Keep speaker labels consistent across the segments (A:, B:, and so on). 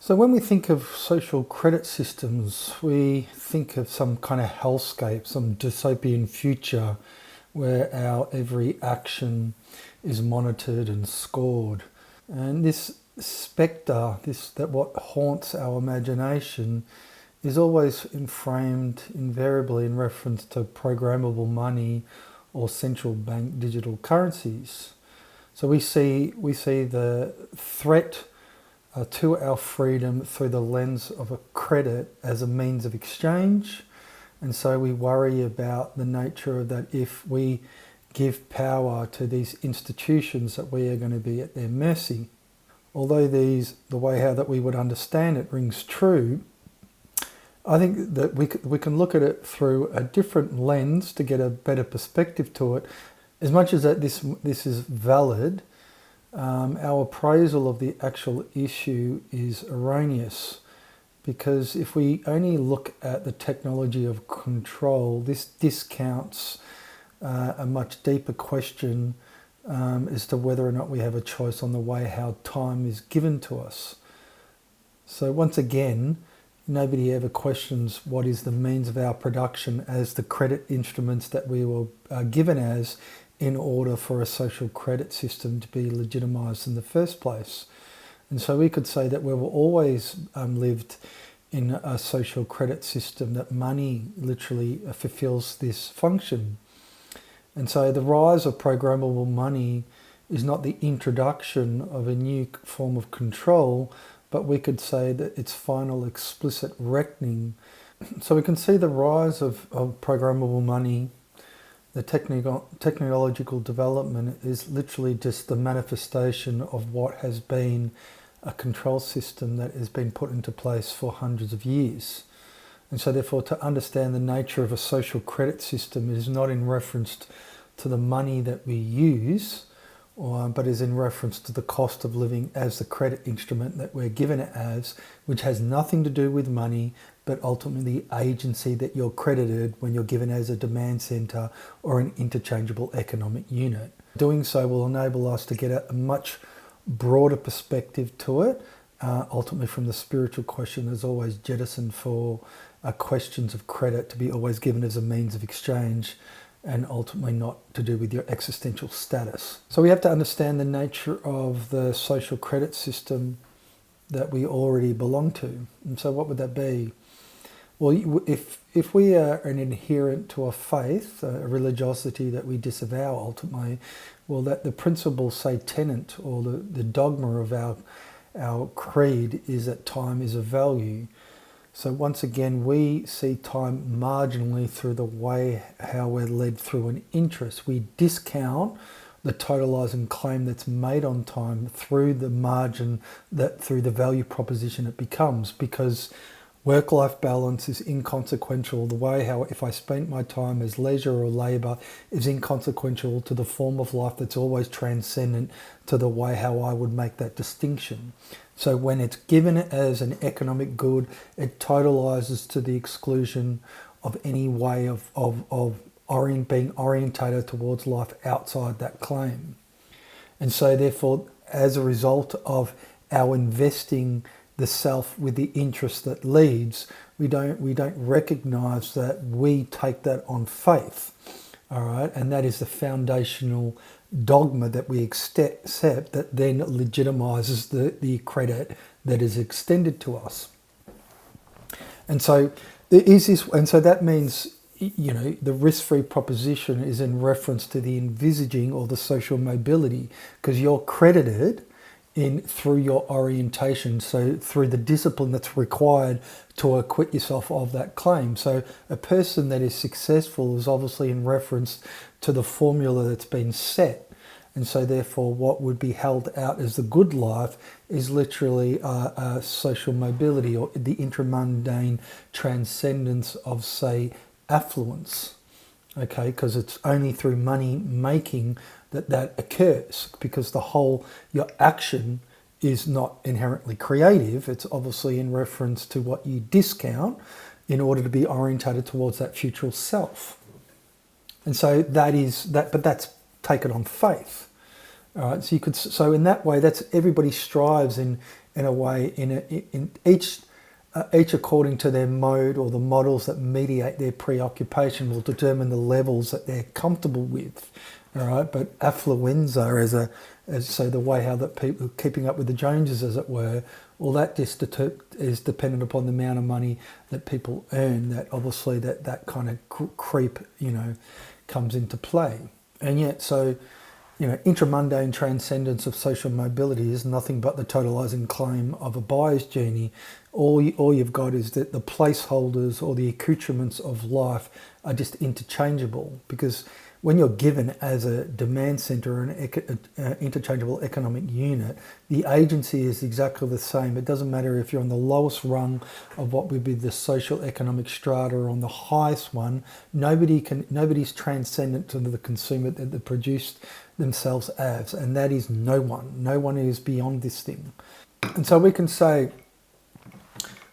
A: So when we think of social credit systems, we think of some kind of hellscape, some dystopian future where our every action is monitored and scored. And this spectre, that what haunts our imagination, is always framed invariably in reference to programmable money or central bank digital currencies. So we see the threat to our freedom through the lens of a credit as a means of exchange. And so we worry about the nature of that if we give power to these institutions that we are going to be at their mercy. Although the way how that we would understand it rings true, I think that we can look at it through a different lens to get a better perspective to it. As much as that this is valid, our appraisal of the actual issue is erroneous, because if we only look at the technology of control, this discounts a much deeper question as to whether or not we have a choice on the way how time is given to us. So once again, nobody ever questions what is the means of our production as the credit instruments that we were given as in order for a social credit system to be legitimised in the first place. And so we could say that we've always lived in a social credit system, that money literally fulfills this function. And so the rise of programmable money is not the introduction of a new form of control, but we could say that its final explicit reckoning. So we can see the rise of programmable money. The technological development is literally just the manifestation of what has been a control system that has been put into place for hundreds of years. And so therefore, to understand the nature of a social credit system is not in reference to the money that we use, but is in reference to the cost of living as the credit instrument that we're given it as, which has nothing to do with money, but ultimately the agency that you're credited when you're given as a demand centre or an interchangeable economic unit. Doing so will enable us to get a much broader perspective to it, ultimately from the spiritual question is always jettisoned for questions of credit to be always given as a means of exchange, and ultimately not to do with your existential status. So we have to understand the nature of the social credit system that we already belong to. And so what would that be? Well, if we are an adherent to a faith, a religiosity that we disavow ultimately, well, that the principal, say, tenet or the dogma of our creed is that time is of value. So once again, we see time marginally through the way how we're led through an interest. We discount the totalising claim that's made on time through the margin, through the value proposition it becomes, because work-life balance is inconsequential. The way how if I spent my time as leisure or labour is inconsequential to the form of life that's always transcendent to the way how I would make that distinction. So when it's given as an economic good, it totalises to the exclusion of any way of being orientated towards life outside that claim. And so therefore, as a result of our investing the self with the interest that leads, we don't recognise that we take that on faith, all right? And that is the foundational dogma that we accept that then legitimises the credit that is extended to us. And so there is this, and so that means, you know, the risk-free proposition is in reference to the envisaging or the social mobility, because you're credited through your orientation, so through the discipline that's required to acquit yourself of that claim. So a person that is successful is obviously in reference to the formula that's been set. And so therefore what would be held out as the good life is literally a social mobility or the intramundane transcendence of, say, affluence. Okay, because it's only through money making that occurs, because your action is not inherently creative. It's obviously in reference to what you discount in order to be orientated towards that future self. And so that is that, but that's taken on faith. All right, so in that way, that's everybody strives in in a way, in each according to their mode, or the models that mediate their preoccupation will determine the levels that they're comfortable with. All right, but affluenza so the way how that people keeping up with the Joneses, as it were, well, that just is dependent upon the amount of money that people earn. That obviously that kind of creep, comes into play. And yet, so, intramundane transcendence of social mobility is nothing but the totalizing claim of a buyer's journey. All you've got is that the placeholders or the accoutrements of life are just interchangeable, because when you're given as a demand center or an interchangeable economic unit, the agency is exactly the same. It doesn't matter if you're on the lowest rung of what would be the social economic strata or on the highest one. Nobody's transcendent to the consumer that they produced themselves as, and that is no one. No one is beyond this thing. And so we can say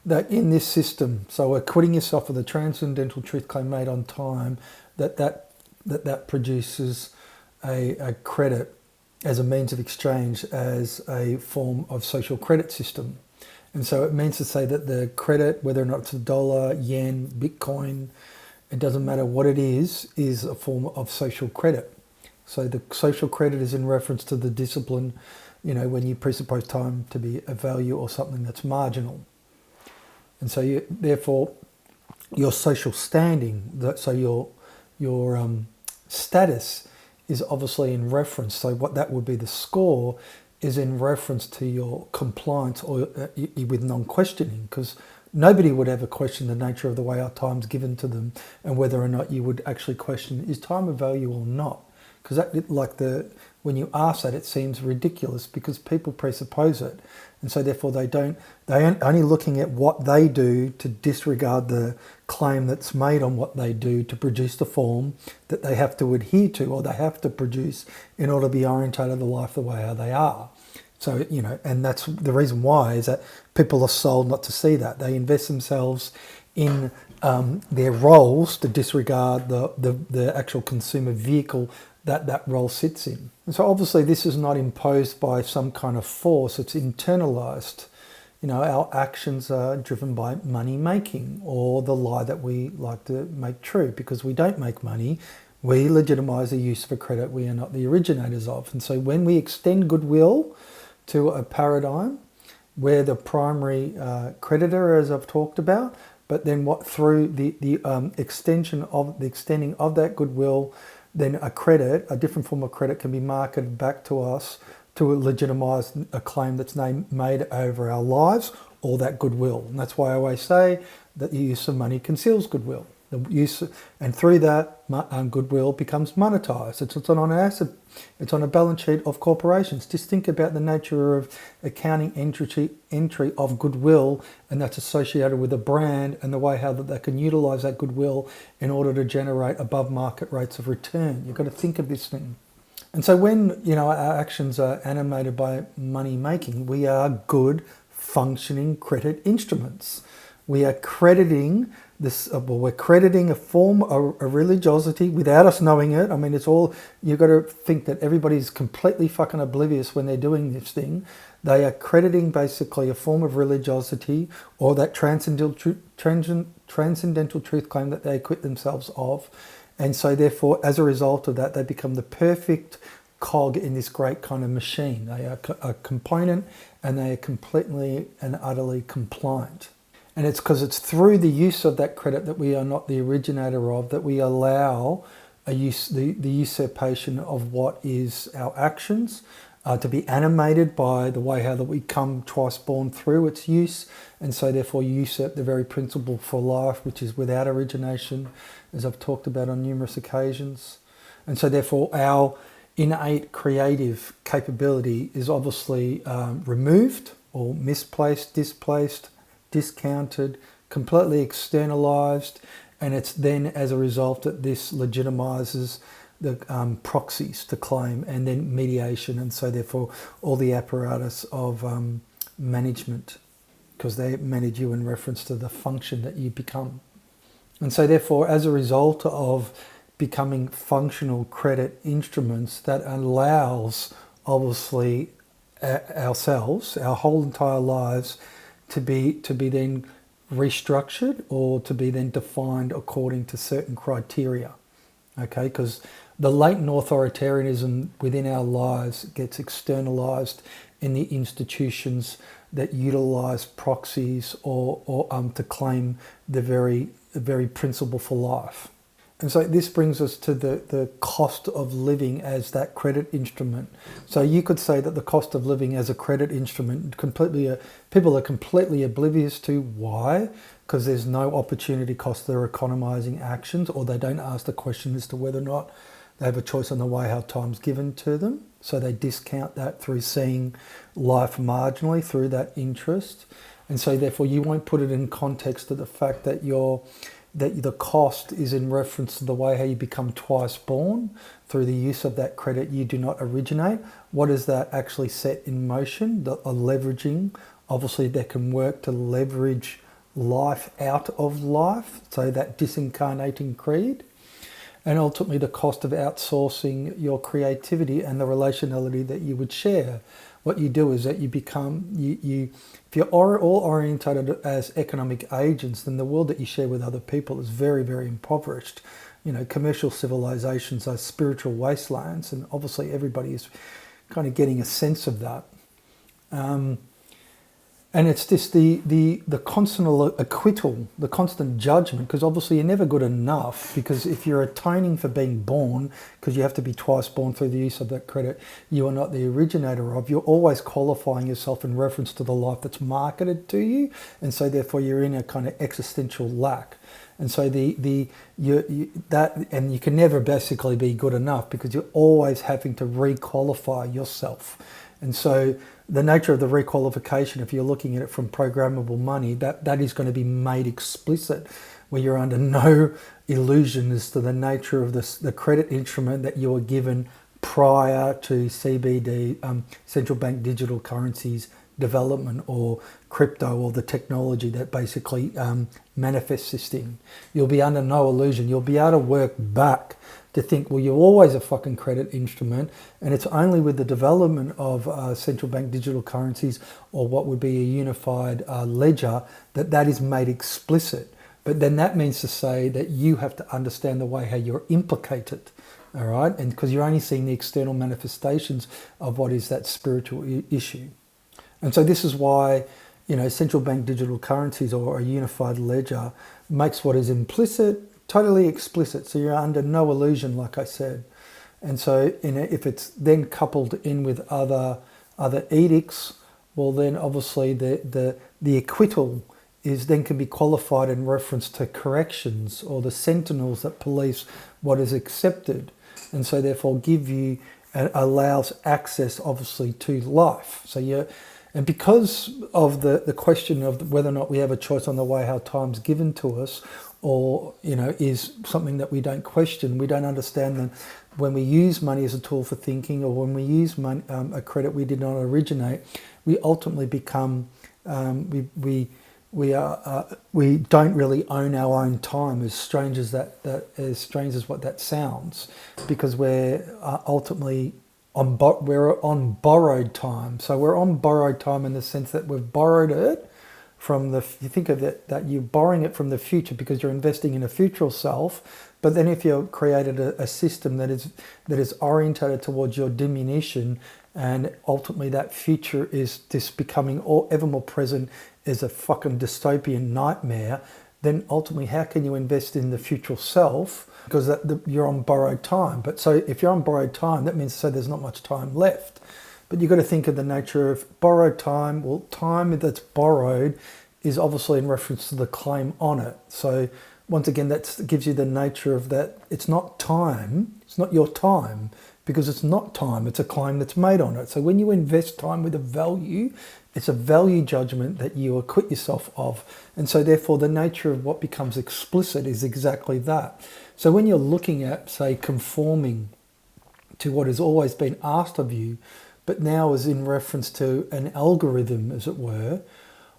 A: that in this system, so acquitting yourself of the transcendental truth claim made on time, that produces a credit as a means of exchange, as a form of social credit system. And so it means to say that the credit, whether or not it's a dollar, yen, Bitcoin, it doesn't matter what it is a form of social credit. So the social credit is in reference to the discipline, when you presuppose time to be a value or something that's marginal. And so therefore, your social standing, so your status is obviously in reference. So what that would be, the score is in reference to your compliance or with non-questioning, because nobody would ever question the nature of the way our time's given to them and whether or not you would actually question, is time of value or not? Because when you ask that, it seems ridiculous because people presuppose it. And so therefore they aren't only looking at what they do to disregard the claim that's made on what they do to produce the form that they have to adhere to or they have to produce in order to be orientated to life the way how they are. So, and that's the reason why, is that people are sold not to see that. They invest themselves in their roles to disregard the actual consumer vehicle that role sits in. And so obviously this is not imposed by some kind of force, it's internalized. Our actions are driven by money making, or the lie that we like to make true. Because we don't make money, we legitimize the use of a credit we are not the originators of. And so when we extend goodwill to a paradigm, we're the primary creditor, as I've talked about, but then through the extending of that goodwill, then a different form of credit can be marketed back to us to legitimise a claim that's made over our lives or that goodwill. And that's why I always say that the use of money conceals goodwill. And through that, goodwill becomes monetised. It's on an asset. It's on a balance sheet of corporations. Just think about the nature of accounting entry of goodwill, and that's associated with a brand and the way how that they can utilise that goodwill in order to generate above market rates of return. You've got to think of this thing. And so when our actions are animated by money making, we are good functioning credit instruments. We are crediting this. We're crediting a form of religiosity without us knowing it. I mean, it's all, you've got to think that everybody's completely fucking oblivious when they're doing this thing. They are crediting basically a form of religiosity or that transcendental truth claim that they acquit themselves of. And so therefore, as a result of that, they become the perfect cog in this great kind of machine. They are a component, and they are completely and utterly compliant. And it's because it's through the use of that credit that we are not the originator of, that we allow the usurpation of what is our actions to be animated by the way how that we come twice born through its use, and so therefore usurp the very principle for life, which is without origination, as I've talked about on numerous occasions. And so therefore our innate creative capability is obviously removed or misplaced, displaced, discounted, completely externalized, and it's then as a result that this legitimizes the proxies to claim and then mediation, and so therefore all the apparatus of management, because they manage you in reference to the function that you become. And so therefore, as a result of becoming functional credit instruments, that allows obviously ourselves, our whole entire lives, to be then restructured or to be then defined according to certain criteria. Okay, because the latent authoritarianism within our lives gets externalized in the institutions that utilize proxies or to claim the very principle for life. And so this brings us to the cost of living as that credit instrument. So you could say that the cost of living as a credit instrument, people are completely oblivious to. Why? Because there's no opportunity cost of their economizing actions, or they don't ask the question as to whether or not they have a choice on the way how time's given to them. So they discount that through seeing life marginally through that interest. And so therefore you won't put it in context of the fact that the cost is in reference to the way how you become twice born through the use of that credit you do not originate. What does that actually set in motion? A leveraging. Obviously that can work to leverage life out of life, so that disincarnating creed. And ultimately the cost of outsourcing your creativity and the relationality that you would share. What you do is that you become, if you're all orientated as economic agents, then the world that you share with other people is very, very impoverished. Commercial civilizations are spiritual wastelands, and obviously everybody is kind of getting a sense of that. And it's just the constant acquittal, the constant judgment, because obviously you're never good enough, because if you're atoning for being born, because you have to be twice born through the use of that credit, you are not the originator of, you're always qualifying yourself in reference to the life that's marketed to you, and so therefore you're in a kind of existential lack. And so and you can never basically be good enough, because you're always having to re-qualify yourself. And so the nature of the requalification, if you're looking at it from programmable money, that is going to be made explicit, where you're under no illusion as to the nature of the credit instrument that you were given prior to CBD, central bank digital currencies development, or crypto, or the technology that basically manifests this thing. You'll be under no illusion. You'll be able to work back to think, well, you're always a fucking credit instrument, and it's only with the development of central bank digital currencies, or what would be a unified ledger, that is made explicit. But then that means to say that you have to understand the way how you're implicated, all right? And because you're only seeing the external manifestations of what is that spiritual issue. And so this is why, central bank digital currencies or a unified ledger makes what is implicit totally explicit. So you're under no illusion, like I said. And so if it's then coupled in with other edicts, well, then obviously the acquittal then can be qualified in reference to corrections, or the sentinels that police what is accepted, and so therefore allows access obviously to life. And because of the question of whether or not we have a choice on the way how time's given to us, or is something that we don't question, we don't understand that when we use money as a tool for thinking, or when we use money, a credit we did not originate, we ultimately become we don't really own our own time, as strange as what that sounds, because we're ultimately we're on borrowed time. So we're on borrowed time in the sense that we've borrowed it from you think of it that you're borrowing it from the future, because you're investing in a future self. But then if you've created a system that is orientated towards your diminution, and ultimately that future is just becoming ever more present as a fucking dystopian nightmare, then ultimately how can you invest in the future self? Because you're on borrowed time. But so if you're on borrowed time, that means there's not much time left. But you've got to think of the nature of borrowed time. Well, time that's borrowed is obviously in reference to the claim on it. So once again, that gives you the nature of that. It's not time. It's not your time, because it's not time. It's a claim that's made on it. So when you invest time with a value, it's a value judgment that you acquit yourself of. And so therefore the nature of what becomes explicit is exactly that. So when you're looking at, say, conforming to what has always been asked of you, but now is in reference to an algorithm, as it were,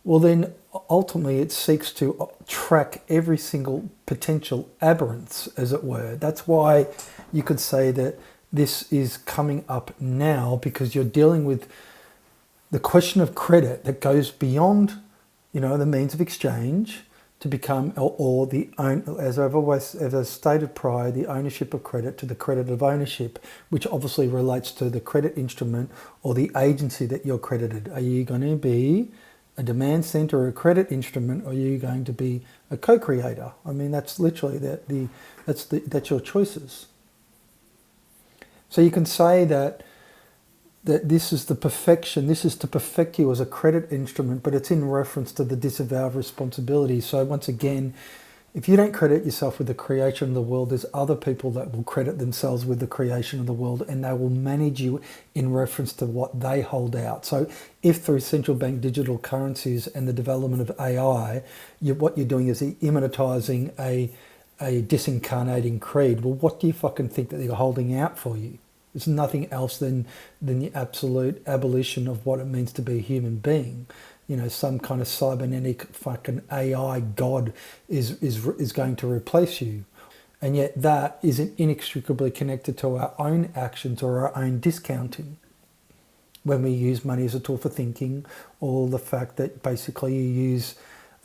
A: well then ultimately it seeks to track every single potential aberrance, as it were. That's why you could say that this is coming up now, because you're dealing with the question of credit that goes beyond, the means of exchange to become, or the own, as I stated prior, the ownership of credit to the credit of ownership, which obviously relates to the credit instrument or the agency that you're credited. Are you going to be a demand center or a credit instrument, or are you going to be a co-creator? I mean, that's literally that's your choices. So you can say that this is the perfection, this is to perfect you as a credit instrument, but it's in reference to the disavow of responsibility. So once again, if you don't credit yourself with the creation of the world, there's other people that will credit themselves with the creation of the world, and they will manage you in reference to what they hold out. So if through central bank digital currencies and the development of AI, what you're doing is immanentizing a disincarnating creed, well, what do you fucking think that they're holding out for you? It's nothing else than the absolute abolition of what it means to be a human being. Some kind of cybernetic fucking AI god is going to replace you. And yet that isn't inextricably connected to our own actions or our own discounting. When we use money as a tool for thinking, or the fact that basically you use,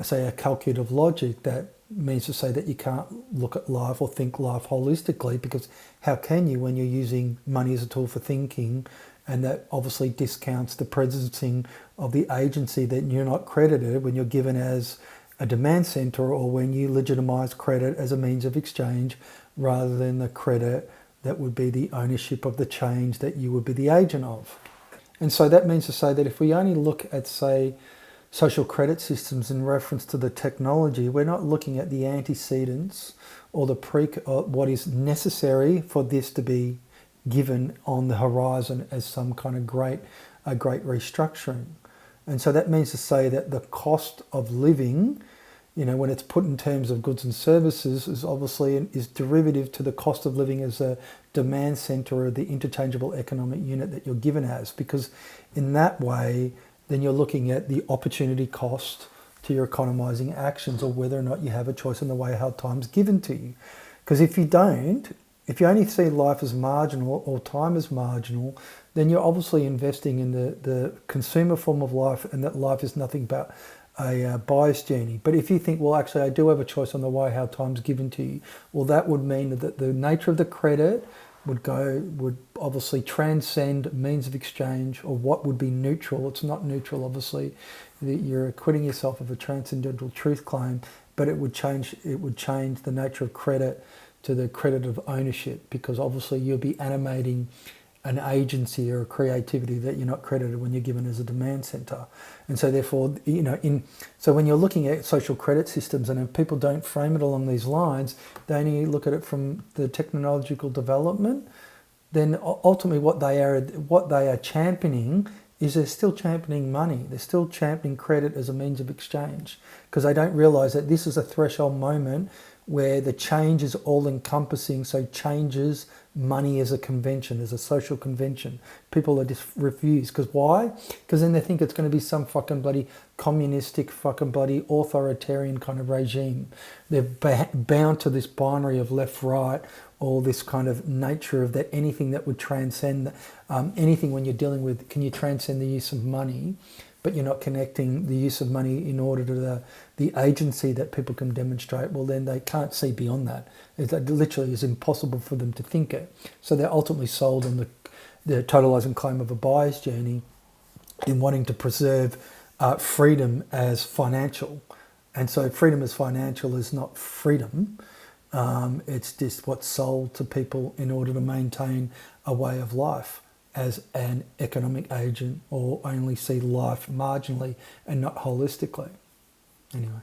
A: say, a calculative logic, that means to say that you can't look at life or think life holistically, because how can you when you're using money as a tool for thinking, and that obviously discounts the presencing of the agency that you're not credited when you're given as a demand center, or when you legitimize credit as a means of exchange rather than the credit that would be the ownership of the change that you would be the agent of. And so that means to say that if we only look at, say, social credit systems in reference to the technology, we're not looking at the antecedents or what is necessary for this to be given on the horizon as some kind of great restructuring. And so that means to say that the cost of living, when it's put in terms of goods and services, is derivative to the cost of living as a demand center or the interchangeable economic unit that you're given as, because in that way, then you're looking at the opportunity cost to your economizing actions, or whether or not you have a choice in the way how time's given to you. Because if you don't, if you only see life as marginal or time as marginal, then you're obviously investing in the consumer form of life, and that life is nothing but a buyer's journey. But if you think, well, actually, I do have a choice on the way how time's given to you, well, that would mean that the nature of the credit would obviously transcend means of exchange, or what would be neutral. It's not neutral, obviously. You're acquitting yourself of a transcendental truth claim, but it would change the nature of credit to the credit of ownership, because obviously you'll be animating an agency or a creativity that you're not credited when you're given as a demand center. And so therefore, so when you're looking at social credit systems, and if people don't frame it along these lines, they only look at it from the technological development, then ultimately what they are championing is they're still championing money. They're still championing credit as a means of exchange, because they don't realize that this is a threshold moment where the change is all-encompassing. So changes money as a convention, as a social convention. People are just refused. Because why? Because then they think it's going to be some fucking bloody communistic, fucking bloody authoritarian kind of regime. They're bound to this binary of left-right, or this kind of nature of that anything that would transcend, anything when you're dealing with, can you transcend the use of money? But you're not connecting the use of money in order to the agency that people can demonstrate. Well, then they can't see beyond that. It literally is impossible for them to think it. So they're ultimately sold on the totalizing claim of a buyer's journey in wanting to preserve freedom as financial. And so freedom as financial is not freedom. It's just what's sold to people in order to maintain a way of life as an economic agent, or only see life marginally and not holistically. Anyway.